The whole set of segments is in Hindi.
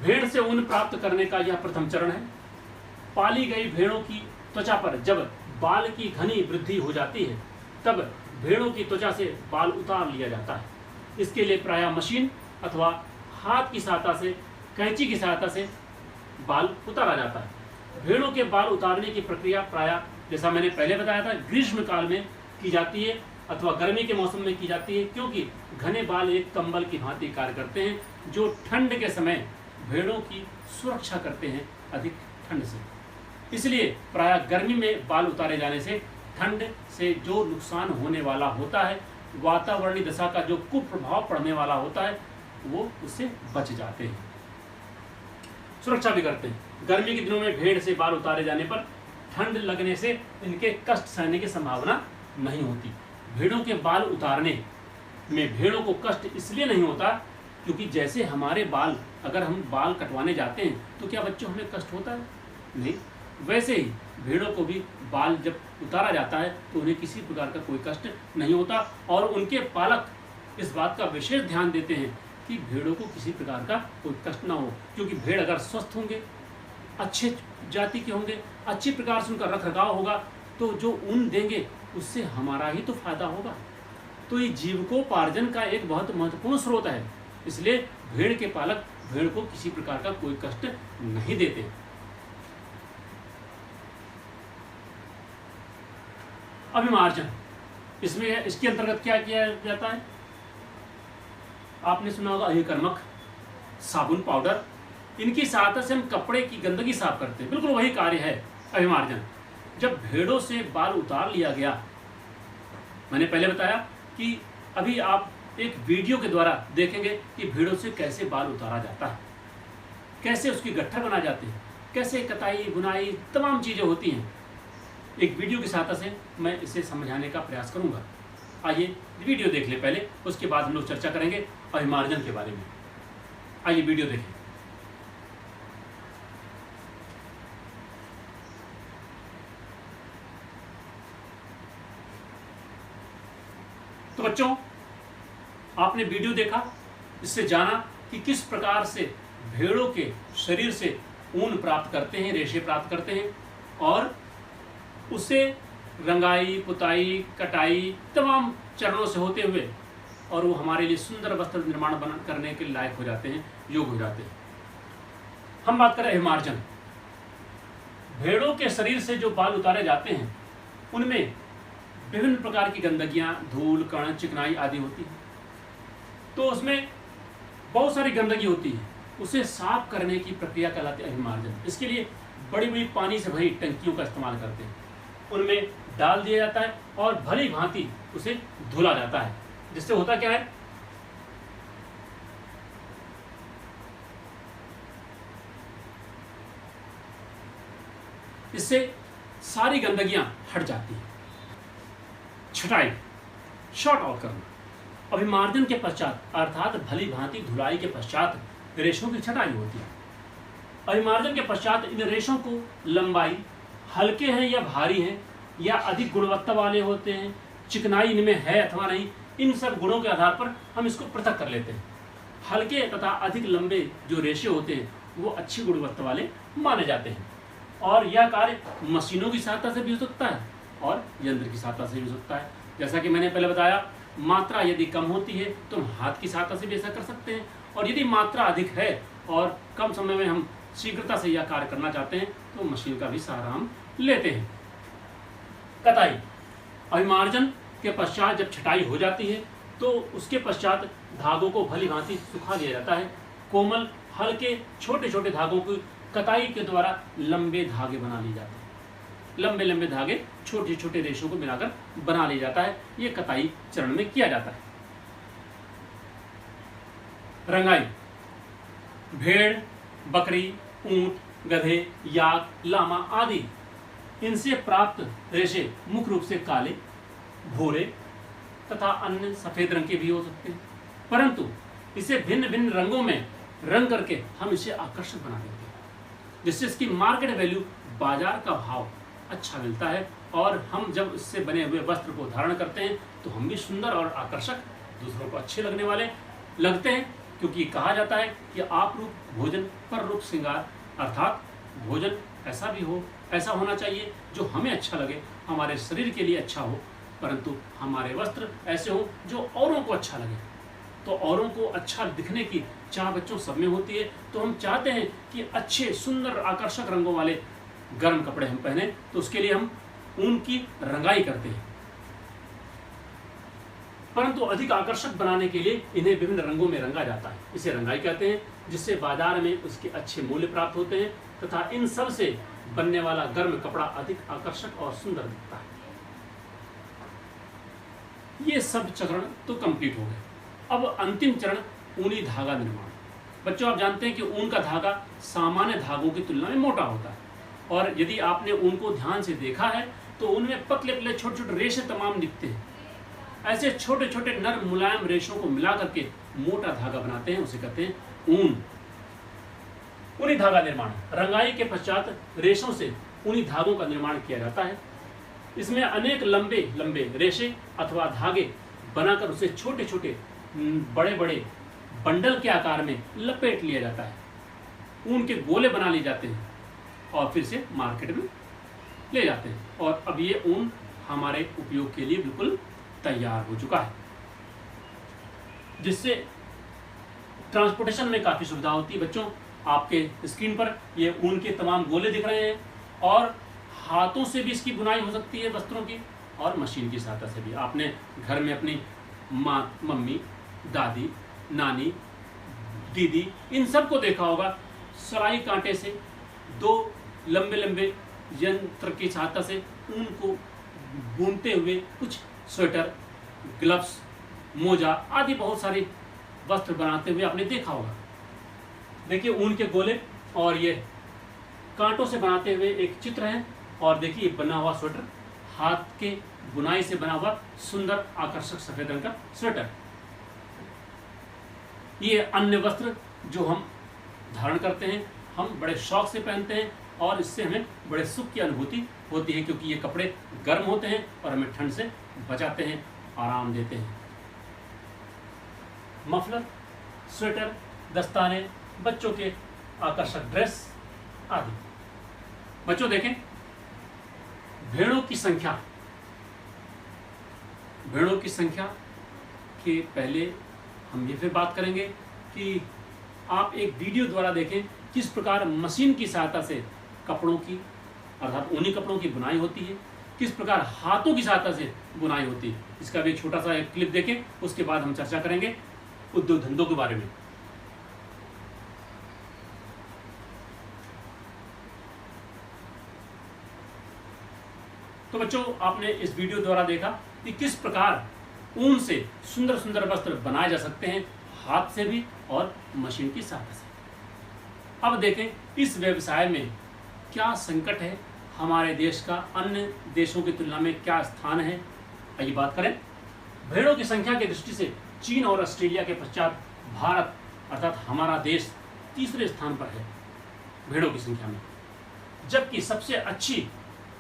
भेड़ से ऊन प्राप्त करने का यह प्रथम चरण है। पाली गई भेड़ों की त्वचा पर जब बाल की घनी वृद्धि हो जाती है तब भेड़ों की त्वचा से बाल उतार लिया जाता है। इसके लिए प्रायः मशीन अथवा हाथ की सहायता से, कैंची की सहायता से बाल उतारा जाता है। भेड़ों के बाल उतारने की प्रक्रिया प्रायः, जैसा मैंने पहले बताया था, ग्रीष्म काल में की जाती है अथवा गर्मी के मौसम में की जाती है, क्योंकि घने बाल एक कंबल की भांति कार्य करते हैं जो ठंड के समय भेड़ों की सुरक्षा करते हैं अधिक ठंड से। इसलिए प्रायः गर्मी में बाल उतारे जाने से ठंड से जो नुकसान होने वाला होता है, वातावरणीय दशा का जो कुप्रभाव पड़ने वाला होता है, वो उससे बच जाते हैं, सुरक्षा भी करते हैं। गर्मी के दिनों में भेड़ से बाल उतारे जाने पर ठंड लगने से इनके कष्ट सहने की संभावना नहीं होती। भेड़ों के बाल उतारने में भेड़ों को कष्ट इसलिए नहीं होता क्योंकि जैसे हमारे बाल, अगर हम बाल कटवाने जाते हैं तो क्या बच्चों हमें कष्ट होता है? नहीं। वैसे ही भेड़ों को भी बाल जब उतारा जाता है तो उन्हें किसी प्रकार का कोई कष्ट नहीं होता और उनके पालक इस बात का विशेष ध्यान देते हैं कि भेड़ों को किसी प्रकार का कोई कष्ट ना हो, क्योंकि भेड़ अगर स्वस्थ होंगे, अच्छे जाति के होंगे, अच्छी प्रकार से उनका रख रखाव होगा तो जो ऊन देंगे उससे हमारा ही तो फायदा होगा। तो ये जीविकोपार्जन का एक बहुत महत्वपूर्ण स्रोत है। इसलिए भेड़ के पालक भेड़ को किसी प्रकार का कोई कष्ट नहीं देते। अभिमार्जन, इसमें इसके अंतर्गत क्या किया जाता है? आपने सुना होगा अहिकर्मक, साबुन, पाउडर, इनकी सहायता से हम कपड़े की गंदगी साफ करते हैं। बिल्कुल वही कार्य है अभिमार्जन। जब भेड़ों से बाल उतार लिया गया, मैंने पहले बताया कि अभी आप एक वीडियो के द्वारा देखेंगे कि भेड़ों से कैसे बाल उतारा जाता है, कैसे उसकी गट्ठर बना जाते हैं, कैसे कताई बुनाई तमाम चीज़ें होती हैं। एक वीडियो की सहायता से मैं इसे समझाने का प्रयास करूंगा। आइए वीडियो देख लें पहले, उसके बाद हम लोग चर्चा करेंगे अभिमार्जन के बारे में। आइए वीडियो देखें। तो बच्चों, आपने वीडियो देखा, इससे जाना कि किस प्रकार से भेड़ों के शरीर से ऊन प्राप्त करते हैं, रेशे प्राप्त करते हैं और उससे रंगाई, पुताई, कटाई तमाम चरणों से होते हुए और वो हमारे लिए सुंदर वस्त्र निर्माण करने के लायक हो जाते हैं, योग्य हो जाते हैं। हम बात करें अभिमार्जन। भेड़ों के शरीर से जो बाल उतारे जाते हैं उनमें विभिन्न प्रकार की गंदगियां, धूल, कण, चिकनाई आदि होती है। तो उसमें बहुत सारी गंदगी होती है, उसे साफ करने की प्रक्रिया कहलाती है अभिमार्जन। इसके लिए बड़ी बड़ी पानी से भरी टंकियों का इस्तेमाल करते हैं, उनमें डाल दिया जाता है और भली भांति उसे धुला जाता है। जिससे होता क्या है, इससे सारी गंदगियां हट जाती हैं। छटाई, शॉर्ट आउट करना। अभिमार्जन के पश्चात अर्थात भली भांति धुलाई के पश्चात रेशों की छटाई होती है। अभिमार्जन के पश्चात इन रेशों को लंबाई, हल्के हैं या भारी हैं या अधिक गुणवत्ता वाले होते हैं, चिकनाई इनमें है अथवा नहीं, इन सब गुणों के आधार पर हम इसको पृथक कर लेते हैं। हल्के तथा अधिक लंबे जो रेशे होते हैं वो अच्छी गुणवत्ता वाले माने जाते हैं और यह कार्य मशीनों की सहायता से भी हो सकता है और यंत्र की सहायता से भी हो सकता है। जैसा कि मैंने पहले बताया, मात्रा यदि कम होती है तो हम हाथ की सहायता से भी ऐसा कर सकते हैं और यदि मात्रा अधिक है और कम समय में हम शीघ्रता से यह कार्य करना चाहते हैं तो मशीन का भी सहारा हम लेते हैं। कताई, अभिमार्जन के पश्चात जब छटाई हो जाती है तो उसके पश्चात धागों को भली भांति सुखा लिया जाता है। कोमल, हल्के, छोटे छोटे धागों की कताई के द्वारा लंबे धागे बना लिए जाते हैं। लंबे लंबे धागे छोटे छोटे रेशों को मिलाकर बना लिया जाता है। ये कताई चरण में किया जाता है। रंगाई, भेड़, बकरी, ऊंट, गधे, याक, लामा आदि इनसे प्राप्त रेशे मुख्य रूप से काले, भूरे तथा अन्य सफेद रंग के भी हो सकते हैं, परंतु इसे भिन्न भिन्न रंगों में रंग करके हम इसे आकर्षक बना देते हैं, जिससे इसकी मार्केट वैल्यू, बाजार का भाव अच्छा मिलता है और हम जब इससे बने हुए वस्त्र को धारण करते हैं तो हम भी सुंदर और आकर्षक, दूसरों को अच्छे लगने वाले लगते हैं क्योंकि कहा जाता है कि आप रूप भोजन पर रूप श्रृंगार, अर्थात भोजन ऐसा भी हो, ऐसा होना चाहिए जो हमें अच्छा लगे, हमारे शरीर के लिए अच्छा हो, परंतु हमारे वस्त्र ऐसे हो जो औरों को अच्छा लगे। तो औरों को अच्छा दिखने की चाह बच्चों सब में होती है, तो हम चाहते हैं कि अच्छे सुंदर आकर्षक रंगों वाले गर्म कपड़े हम पहने, तो उसके लिए हम ऊन की रंगाई करते हैं। परंतु अधिक आकर्षक बनाने के लिए इन्हें विभिन्न रंगों में रंगा जाता है, इसे रंगाई कहते हैं, जिससे बाजार में उसके अच्छे मूल्य प्राप्त होते हैं तथा इन सब से बनने वाला गर्म कपड़ा अधिक आकर्षक और सुंदर दिखता है। ये सब चरण तो कंप्लीट हो गए। अब अंतिम चरण ऊनी धागा निर्माण। बच्चों, आप जानते हैं कि ऊन का धागा सामान्य धागों की तुलना में मोटा होता है, और यदि आपने ऊन को ध्यान से देखा है तो उनमें पतले पतले छोटे छोटे रेशे तमाम दिखते हैं। ऐसे छोटे छोटे नरम मुलायम रेशों को मिला करके मोटा धागा बनाते हैं, उसे कहते हैं ऊन। ऊनी धागा निर्माण, रंगाई के पश्चात रेशों से ऊनी धागों का निर्माण किया जाता है। इसमें अनेक लंबे लंबे रेशे अथवा धागे बनाकर उसे छोटे छोटे बड़े बड़े बंडल के आकार में लपेट लिया जाता है। ऊन के गोले बना लिए जाते हैं और फिर से मार्केट में ले जाते हैं, और अब ये ऊन हमारे उपयोग के लिए बिल्कुल तैयार हो चुका है, जिससे ट्रांसपोर्टेशन में काफ़ी सुविधा होती है। बच्चों, आपके स्क्रीन पर ये ऊन के तमाम गोले दिख रहे हैं, और हाथों से भी इसकी बुनाई हो सकती है वस्त्रों की, और मशीन की सहायता से भी। आपने घर में अपनी माँ, मम्मी, दादी, नानी, दीदी, इन सबको देखा होगा, सलाई कांटे से दो लंबे लंबे यंत्र की सहायता से ऊन को बुनते हुए कुछ स्वेटर, ग्लव्स, मोजा आदि बहुत सारे वस्त्र बनाते हुए आपने देखा होगा। देखिए ऊन के गोले और ये कांटों से बनाते हुए एक चित्र है, और देखिए बना हुआ स्वेटर, हाथ के बुनाई से बना हुआ सुंदर आकर्षक सफेद रंग का स्वेटर। ये अन्य वस्त्र जो हम धारण करते हैं, हम बड़े शौक से पहनते हैं, और इससे हमें बड़े सुख की अनुभूति होती है, क्योंकि ये कपड़े गर्म होते हैं और हमें ठंड से बचाते हैं, आराम देते हैं। मफलर, स्वेटर, दस्ताने, बच्चों के आकर्षक ड्रेस आदि। बच्चों देखें, भेड़ों की संख्या। भेड़ों की संख्या के पहले हम ये फिर बात करेंगे कि आप एक वीडियो द्वारा देखें किस प्रकार मशीन की सहायता से कपड़ों की, अर्थात ऊनी कपड़ों की बुनाई होती है, किस प्रकार हाथों की सहायता से बुनाई होती है। इसका भी एक छोटा सा एक क्लिप देखें, उसके बाद हम चर्चा करेंगे उद्योग धंधों के बारे में। तो बच्चों, आपने इस वीडियो द्वारा देखा कि किस प्रकार ऊन से सुंदर सुंदर वस्त्र बनाए जा सकते हैं, हाथ से भी और मशीन की सहायता से। अब देखें इस व्यवसाय में क्या संकट है, हमारे देश का अन्य देशों की तुलना में क्या स्थान है, आइए बात करें। भेड़ों की संख्या की दृष्टि से चीन और ऑस्ट्रेलिया के पश्चात भारत अर्थात हमारा देश तीसरे स्थान पर है भेड़ों की संख्या में। जबकि सबसे अच्छी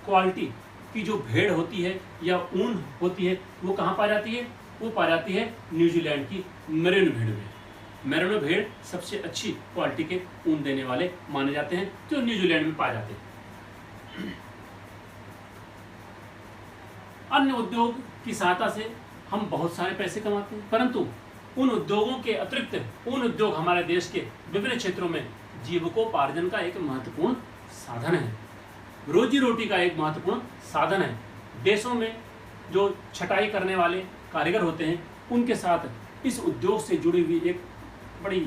क्वालिटी की जो भेड़ होती है या ऊन होती है वो कहाँ पाई जाती है? वो पाई जाती है न्यूजीलैंड की मेरिनो भेड़ में। मेरिनो भेड़ सबसे अच्छी क्वालिटी के ऊन देने वाले माने जाते हैं, जो न्यूजीलैंड में पाए जाते हैं। अन्य उद्योग की सहायता से हम बहुत सारे पैसे कमाते हैं, परंतु उन उद्योगों के अतिरिक्त उन उद्योग हमारे देश के विभिन्न क्षेत्रों में जीविकोपार्जन का एक महत्वपूर्ण साधन है, रोजी रोटी का एक महत्वपूर्ण साधन है। देशों में जो छटाई करने वाले कारीगर होते हैं उनके साथ इस उद्योग से जुड़ी हुई एक बड़ी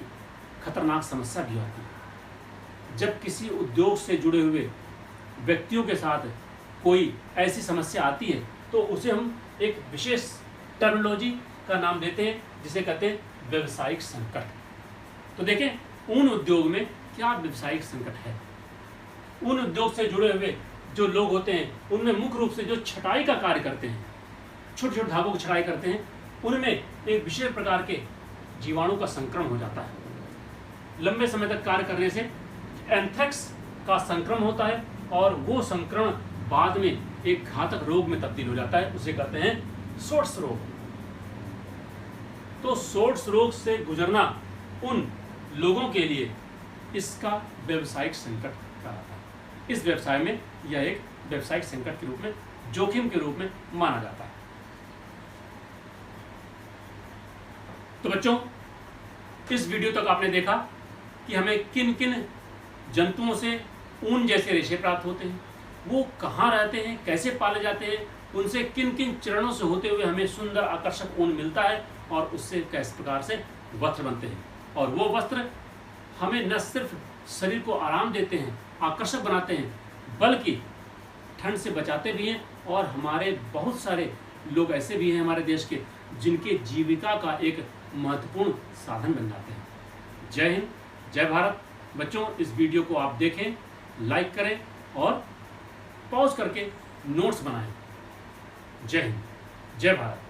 खतरनाक समस्या भी आती है। जब किसी उद्योग से जुड़े हुए व्यक्तियों के साथ कोई ऐसी समस्या आती है तो उसे हम एक विशेष टर्मिनोलॉजी का नाम देते हैं, जिसे कहते हैं व्यवसायिक संकट। तो देखें ऊन उद्योग में क्या व्यवसायिक संकट है। ऊन उद्योग से जुड़े हुए जो लोग होते हैं उनमें मुख्य रूप से जो छटाई का कार्य करते हैं, छोटे छोटे धागों की छटाई करते हैं, उनमें एक विशेष प्रकार के जीवाणु का संक्रमण हो जाता है। लंबे समय तक कार्य करने से एंथ्रेक्स का संक्रमण होता है और वो संक्रमण बाद में एक घातक रोग में तब्दील हो जाता है, उसे कहते हैं सोट्स रोग। तो सोट्स रोग से गुजरना उन लोगों के लिए इसका व्यावसायिक संकट कहलाता है। इस व्यवसाय में यह एक व्यावसायिक संकट के रूप में, जोखिम के रूप में माना जाता है। तो बच्चों, इस वीडियो तक आपने देखा कि हमें किन किन जंतुओं से ऊन जैसे रेशे प्राप्त होते हैं, वो कहाँ रहते हैं, कैसे पाले जाते हैं, उनसे किन किन चरणों से होते हुए हमें सुंदर आकर्षक ऊन मिलता है और उससे किस प्रकार से वस्त्र बनते हैं। और वो वस्त्र हमें न सिर्फ शरीर को आराम देते हैं, आकर्षक बनाते हैं, बल्कि ठंड से बचाते भी हैं। और हमारे बहुत सारे लोग ऐसे भी हैं हमारे देश के, जिनके जीविका का एक महत्वपूर्ण साधन बन जाते हैं। जय हिंद, जय भारत। बच्चों, इस वीडियो को आप देखें, लाइक करें और पॉज करके नोट्स बनाएं। जय हिंद, जय भारत।